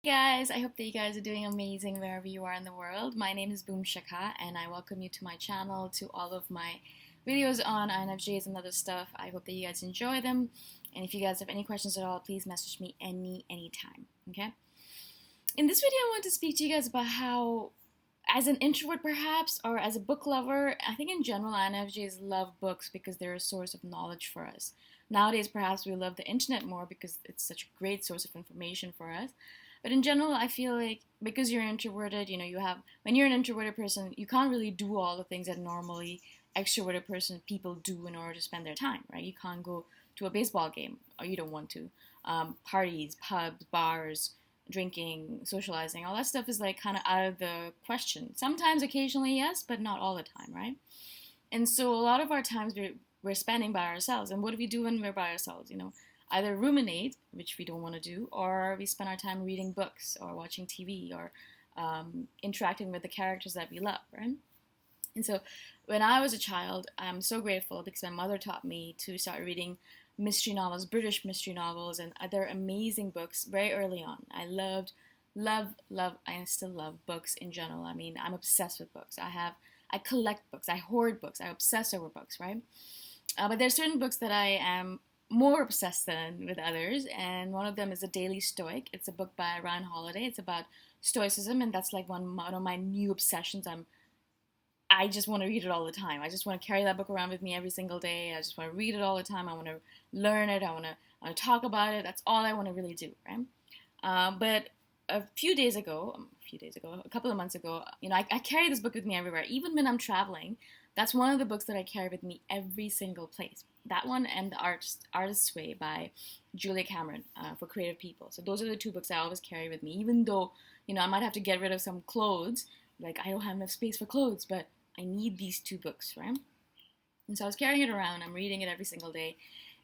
Guys, I hope that you guys are doing amazing wherever you are in the world. My name is Boom Shaka and I welcome you to my channel, to all of my videos on INFJs and other stuff. I hope that you guys enjoy them. And if you guys have any questions at all, please message me anytime. Okay? In this video, I want to speak to you guys about how, as an introvert perhaps, or as a book lover, I think in general INFJs love books because they're a source of knowledge for us. Nowadays, perhaps we love the internet more because it's such a great source of information for us. But in general, I feel like because you're introverted, when you're an introverted person, you can't really do all the things that normally people do in order to spend their time, right? You can't go to a baseball game, or you don't want to. Parties, pubs, bars, drinking, socializing, all that stuff is like kind of out of the question. Sometimes, occasionally, yes, but not all the time, right? And so a lot of our times we're spending by ourselves. And what do we do when we're by ourselves? Either ruminate, which we don't want to do, or we spend our time reading books or watching TV or interacting with the characters that we love, right? And so when I was a child, I'm so grateful because my mother taught me to start reading mystery novels, British mystery novels, and other amazing books very early on. I I still love books in general. I mean, I'm obsessed with books. I collect books, I hoard books, I obsess over books, right? But there are certain books that I am more obsessed than with others, and one of them is The Daily Stoic. It's a book by Ryan Holiday. It's about stoicism, and that's like one of my new obsessions. I just want to read it all the time. I just want to carry that book around with me every single day. I just want to read it all the time. I want to learn it. I want to talk about it. That's all I want to really do, right? But a couple of months ago, I carry this book with me everywhere, even when I'm traveling. That's one of the books that I carry with me every single place. That one and The Artist's Way by Julia Cameron for creative people. So those are the two books I always carry with me, even though, I might have to get rid of some clothes. Like, I don't have enough space for clothes, but I need these two books, right? And so I was carrying it around. I'm reading it every single day.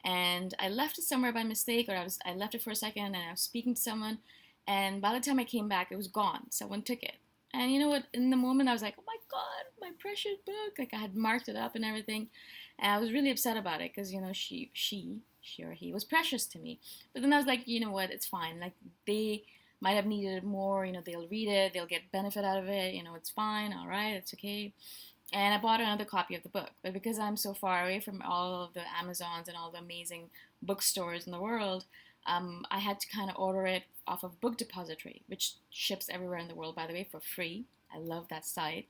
And I left it somewhere by mistake, or I left it for a second, and I was speaking to someone. And by the time I came back, it was gone. Someone took it. And you know what? In the moment, I was like, oh my God, my precious book. Like, I had marked it up and everything. And I was really upset about it because, she or he was precious to me. But then I was like, you know what? It's fine. Like, they might have needed it more. They'll read it. They'll get benefit out of it. It's fine. All right. It's okay. And I bought another copy of the book. But because I'm so far away from all of the Amazons and all the amazing bookstores in the world, I had to kind of order it off of Book Depository, which ships everywhere in the world, by the way, for free. I love that site.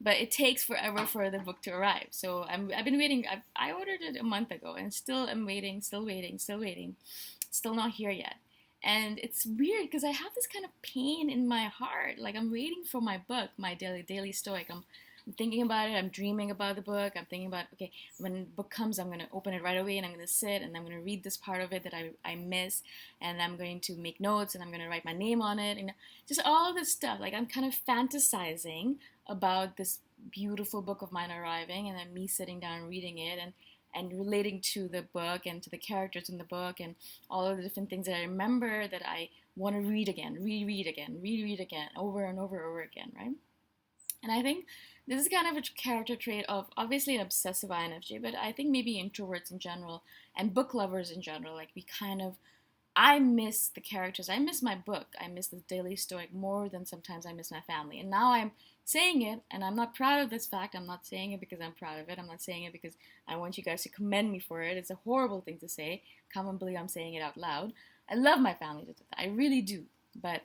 But it takes forever for the book to arrive. So I've been waiting. I ordered it a month ago, and still I'm waiting, still not here yet. And it's weird because I have this kind of pain in my heart. Like, I'm waiting for my book, my Daily Stoic. I'm thinking about it. I'm dreaming about the book. I'm thinking about, okay, when the book comes, I'm going to open it right away and I'm going to sit and I'm going to read this part of it that I miss, and I'm going to make notes and I'm going to write my name on it. Just all this stuff. Like, I'm kind of fantasizing about this beautiful book of mine arriving, and then me sitting down reading it and relating to the book and to the characters in the book and all of the different things that I remember that I want to read again, reread again, over and over again, right? And I think this is kind of a character trait of obviously an obsessive INFJ, but I think maybe introverts in general and book lovers in general, like I miss the characters. I miss my book. I miss the Daily Stoic more than sometimes I miss my family. And now I'm saying it, and I'm not proud of this fact. I'm not saying it because I'm proud of it. I'm not saying it because I want you guys to commend me for it. It's a horrible thing to say. Can't believe I'm saying it out loud. I love my family. I really do. But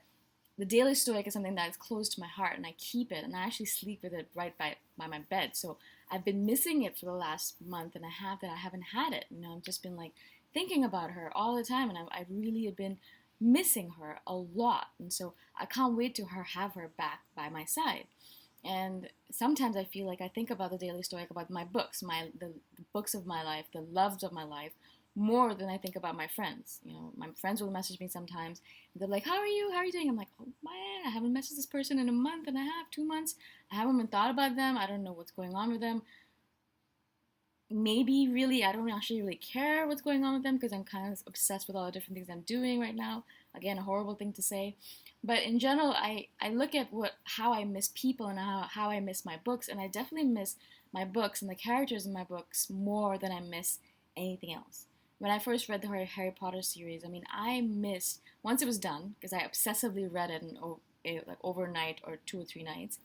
the Daily Stoic is something that is close to my heart, and I keep it, and I actually sleep with it right by my bed. So I've been missing it for the last month and a half that I haven't had it. I've just been like thinking about her all the time, and I really have been missing her a lot. And so I can't wait to have her back by my side. And sometimes I feel like I think about the Daily Stoic, about my books, the books of my life, the loves of my life, more than I think about my friends. My friends will message me sometimes. And they're like, how are you? How are you doing? I'm like, oh man, I haven't messaged this person in a month and a half, 2 months. I haven't even thought about them. I don't know what's going on with them. Maybe really, I don't actually really care what's going on with them because I'm kind of obsessed with all the different things I'm doing right now. Again, a horrible thing to say. But in general, I look at how I miss people and how I miss my books. And I definitely miss my books and the characters in my books more than I miss anything else. when I first read the Harry Potter series, I mean, I missed, once it was done, because I obsessively read it in like overnight or 2 or 3 nights,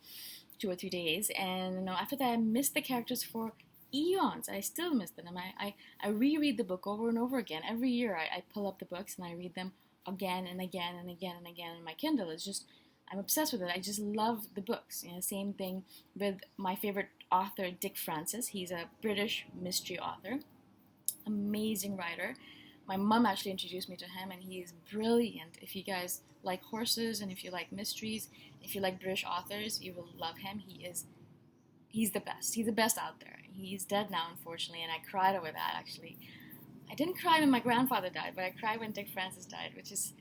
2 or 3 days, and after that I missed the characters for eons. I still miss them. I reread the book over and over again. Every year I pull up the books and I read them again and again and again and again in my Kindle. It's just, I'm obsessed with it. I just love the books. Same thing with my favorite author, Dick Francis. He's a British mystery author, amazing writer. My mom actually introduced me to him, and he is brilliant. If you guys like horses and if you like mysteries, if you like British authors, you will love him. He's the best. He's the best out there. He's dead now, unfortunately, and I cried over that, actually. I didn't cry when my grandfather died, but I cried when Dick Francis died, which is,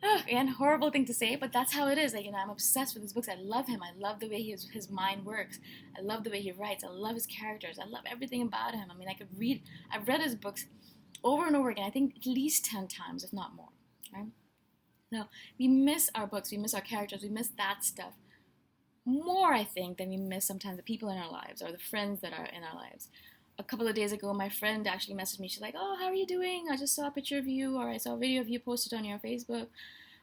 again, horrible thing to say, but that's how it is. Like, I'm obsessed with his books. I love him. I love the way his mind works. I love the way he writes. I love his characters. I love everything about him. I mean, I've read his books over and over again, I think at least 10 times, if not more, right? Now, we miss our books, we miss our characters, we miss that stuff more, I think, than we miss sometimes the people in our lives or the friends that are in our lives. A couple of days ago, my friend actually messaged me. She's like, "Oh, how are you doing? I just saw a picture of you, or I saw a video of you posted on your Facebook.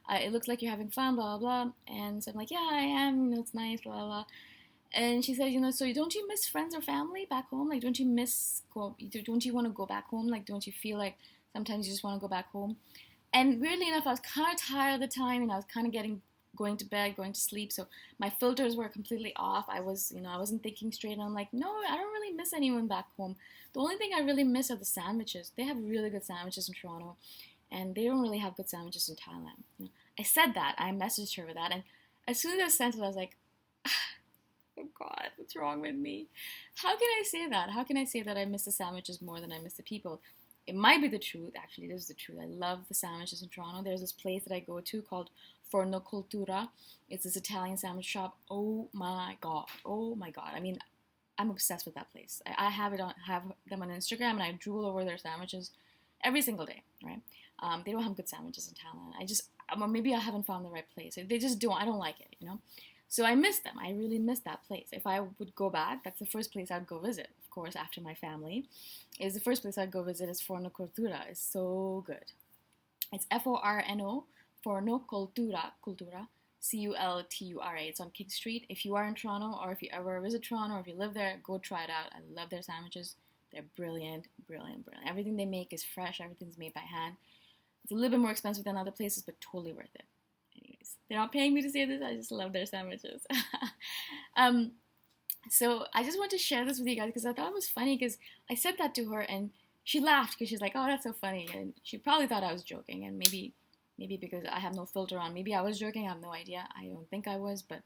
It looks like you're having fun, blah, blah, blah." And so I'm like, "Yeah, I am. It's nice, blah, blah." And she said, so don't you miss friends or family back home? Like, don't you want to go back home? Like, don't you feel like sometimes you just want to go back home? And weirdly enough, I was kind of tired at the time, and I was kind of going to bed, going to sleep. So my filters were completely off. I wasn't thinking straight. And I'm like, no, I don't really miss anyone back home. The only thing I really miss are the sandwiches. They have really good sandwiches in Toronto, and they don't really have good sandwiches in Thailand. I said that. I messaged her with that, and as soon as I sent it, I was like, oh God, what's wrong with me? How can I say that? How can I say that I miss the sandwiches more than I miss the people? It might be the truth. Actually, it is the truth. I love the sandwiches in Toronto. There's this place that I go to called Forno Cultura. It's this Italian sandwich shop. Oh my God. Oh my God. I mean, I'm obsessed with that place. I have them on Instagram, and I drool over their sandwiches every single day, right? They don't have good sandwiches in Thailand. Or maybe I haven't found the right place. They just don't. I don't like it. So I miss them. I really miss that place. If I would go back, that's the first place I'd go visit. Of course, after my family, is the first place I'd go visit is Forno Cultura. It's so good. It's Forno, Forno Cultura, Cultura. It's on King Street. If you are in Toronto, or if you ever visit Toronto, or if you live there, go try it out. I love their sandwiches. They're brilliant, brilliant, brilliant. Everything they make is fresh. Everything's made by hand. It's a little bit more expensive than other places, but totally worth it. Anyways, they're not paying me to say this. I just love their sandwiches. So I just want to share this with you guys because I thought it was funny, because I said that to her and she laughed because she's like, "Oh, that's so funny." And she probably thought I was joking, and maybe because I have no filter on, maybe I was joking. I have no idea. I don't think I was, but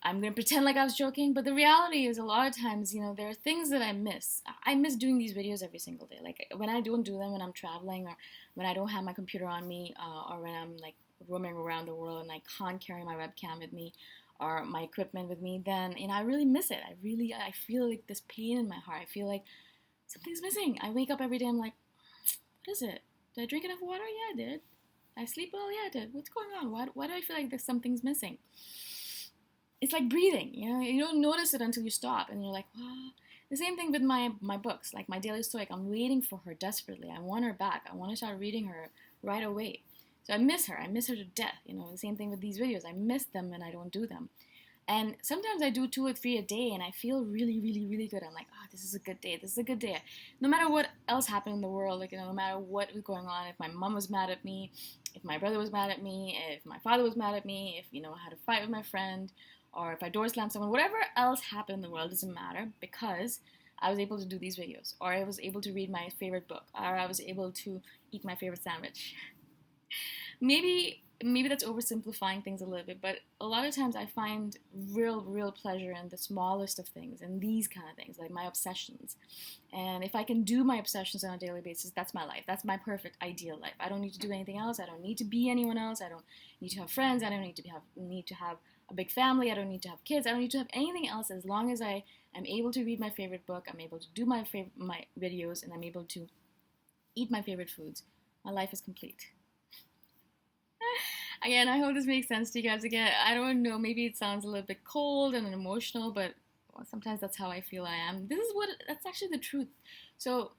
I'm going to pretend like I was joking. But the reality is, a lot of times, there are things that I miss. I miss doing these videos every single day. Like, when I don't do them when I'm traveling, or when I don't have my computer on me, or when I'm like roaming around the world and I can't carry my webcam with me or my equipment with me, then I really miss it. I feel like this pain in my heart. I feel like something's missing. I wake up every day, I'm like, what is it? Did I drink enough water? Yeah, I did. I sleep well? Yeah, I did. What's going on? Why do I feel like there's something's missing? It's like breathing, you don't notice it until you stop, and you're like, wow. The same thing with my books, like my daily stoic. I'm waiting for her desperately. I want her back. I want to start reading her right away. So I miss her to death. The same thing with these videos. I miss them when I don't do them. And sometimes I do 2 or 3 a day, and I feel really, really, really good. I'm like, this is a good day. This is a good day. No matter what else happened in the world, no matter what was going on, if my mom was mad at me, if my brother was mad at me, if my father was mad at me, if, I had a fight with my friend, or if I door slammed someone, whatever else happened in the world doesn't matter, because I was able to do these videos, or I was able to read my favorite book, or I was able to eat my favorite sandwich. Maybe that's oversimplifying things a little bit, but a lot of times I find real pleasure in the smallest of things, and these kind of things, like my obsessions. And if I can do my obsessions on a daily basis, that's my life. That's my perfect ideal life. I don't need to do anything else. I don't need to be anyone else. I don't need to have friends. I don't need to have a big family. I don't need to have kids. I don't need to have anything else, as long as I am able to read my favorite book, I'm able to do my videos, and I'm able to eat my favorite foods. My life is complete. Again, I hope this makes sense to you guys. Again, I don't know, maybe it sounds a little bit cold and emotional, but sometimes that's how I feel I am. That's actually the truth. So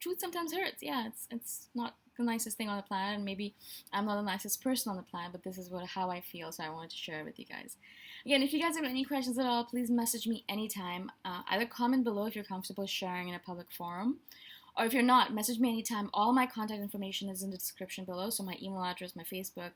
truth sometimes hurts. Yeah, it's not the nicest thing on the planet, and maybe I'm not the nicest person on the planet, but this is how I feel, so I wanted to share it with you guys. Again, if you guys have any questions at all, please message me anytime. Either comment below if you're comfortable sharing in a public forum, or if you're not, message me anytime. All my contact information is in the description below, so my email address, my Facebook.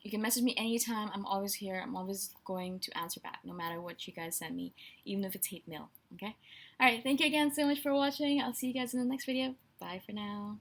You can message me anytime. I'm always here. I'm always going to answer back, no matter what you guys send me, even if it's hate mail, okay? Alright, thank you again so much for watching. I'll see you guys in the next video. Bye for now.